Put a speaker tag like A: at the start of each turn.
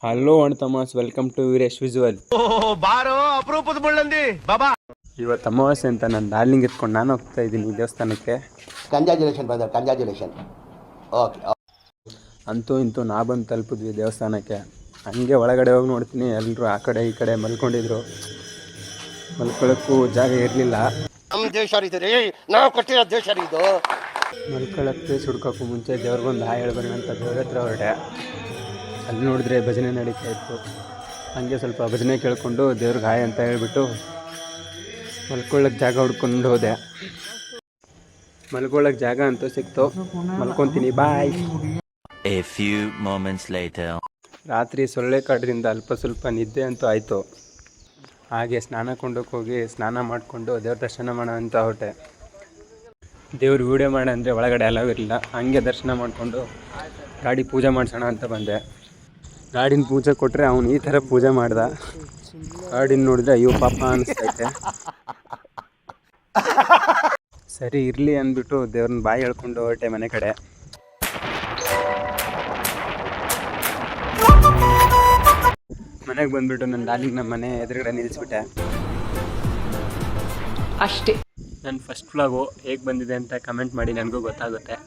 A: Hello ಅಣ್ತಮಾಸ್, welcome to Veeresh visual.
B: ಬಾರೋ ಅಪರೂಪದ ಮುಳ್ಳಂದಿ ಬಾಬಾ.
A: ಇವತ್ತು ಅಮಾವಾಸ್ಯೆ ಅಂತ ನಾನು ಡಾರ್ಲಿಂಗ್ ಎತ್ಕೊಂಡು ನಾನು ಹೋಗ್ತಾ ಇದ್ದೀನಿ ದೇವಸ್ಥಾನಕ್ಕೆ.
C: Congratulation brother, congratulation. ಓಕೆ.
A: ಅಂತೂ ಇಂತೂ ನಾ ಬಂದು ತಲುಪಿದ್ವಿ ದೇವಸ್ಥಾನಕ್ಕೆ. ಹಂಗೆ ಒಳಗಡೆ ಹೋಗಿ ನೋಡ್ತೀನಿ, ಎಲ್ಲರೂ ಆ ಕಡೆ ಈ ಕಡೆ ಮಲ್ಕೊಂಡಿದ್ರು. ಮಲ್ಕೊಳ್ಳೋಕ್ಕೂ ಜಾಗ ಇರಲಿಲ್ಲ.
C: ನಮ್ಮ ದೇಶ ರೀ, ನಾವು ಕೊಟ್ಟಿರೋ ದೇಶ ಇದು.
A: ಮಲ್ಕೊಳ್ಳೋಕ್ಕೆ ಸುಡ್ಕೋಕ್ಕೂ ಮುಂಚೆ ದೇವ್ರಿಗೊಂದು ಹಾಯ್ ಹೇಳ್ಬರೋಣ ಅಂತ ದೇವ್ರ ಹತ್ರ ಹೊರಟೆ. ಅಲ್ಲಿ ನೋಡಿದ್ರೆ ಭಜನೆ ನಡೀತಾ ಇತ್ತು. ಹಂಗೆ ಸ್ವಲ್ಪ ಭಜನೆ ಕೇಳಿಕೊಂಡು ದೇವ್ರಿಗೆ ಹಾಯ್ ಅಂತ ಹೇಳ್ಬಿಟ್ಟು ಮಲ್ಕೊಳ್ಳೋಕ್ಕೆ ಜಾಗ ಹುಡ್ಕೊಂಡು ಹೋದೆ. ಮಲ್ಕೊಳ್ಳೋಕ್ಕೆ ಜಾಗ ಅಂತೂ ಸಿಕ್ತು. ಮಲ್ಕೊತೀನಿ, ಬಾಯ್.
D: A few moments later.
A: ರಾತ್ರಿ ಸೊಳ್ಳೆ ಕಾಟದಿಂದ ಅಲ್ಪ ಸ್ವಲ್ಪ ನಿದ್ದೆ ಅಂತೂ ಆಯಿತು. ಹಾಗೆ ಸ್ನಾನ ಕೊಂಡೋಗಿ ಹೋಗಿ ಸ್ನಾನ ಮಾಡಿಕೊಂಡು ದೇವ್ರ ದರ್ಶನ ಮಾಡೋಣ ಅಂತ ಹೊರಟೆ. ದೇವ್ರ ವೀಡಿಯೋ ಮಾಡ ಅಂದರೆ ಒಳಗಡೆ ಅಲವ್ ಇರಲಿಲ್ಲ. ಹಂಗೆ ದರ್ಶನ ಮಾಡಿಕೊಂಡು ಗಾಡಿ ಪೂಜೆ ಮಾಡಿಸೋಣ ಅಂತ ಬಂದೆ. ಗಾಡಿನ ಪೂಜೆ ಕೊಟ್ಟರೆ ಅವನು ಈ ಥರ ಪೂಜೆ ಮಾಡ್ದ. ಗಾಡಿನ ನೋಡಿದ್ರೆ ಅಯ್ಯೋ ಪಾಪ ಅನಿಸ್ತೈತೆ. ಸರಿ ಇರಲಿ ಅಂದ್ಬಿಟ್ಟು ದೇವ್ರನ್ನ ಬಾಯಿ ಹೇಳ್ಕೊಂಡು ಹೊರಟೆ ಮನೆ ಕಡೆ. ಮನೆಗೆ ಬಂದುಬಿಟ್ಟು ನನ್ನ ಡಾರ್ಲಿಂಗ್ ನಮ್ಮ ಮನೆ ಎದುರುಗಡೆ ನಿಲ್ಲಿಸ್ಬಿಟ್ಟೆ ಅಷ್ಟೇ. ನನ್ನ ಫಸ್ಟ್ ವ್ಲಾಗು ಹೇಗೆ ಬಂದಿದೆ ಅಂತ ಕಮೆಂಟ್ ಮಾಡಿ, ನನಗೂ ಗೊತ್ತಾಗುತ್ತೆ.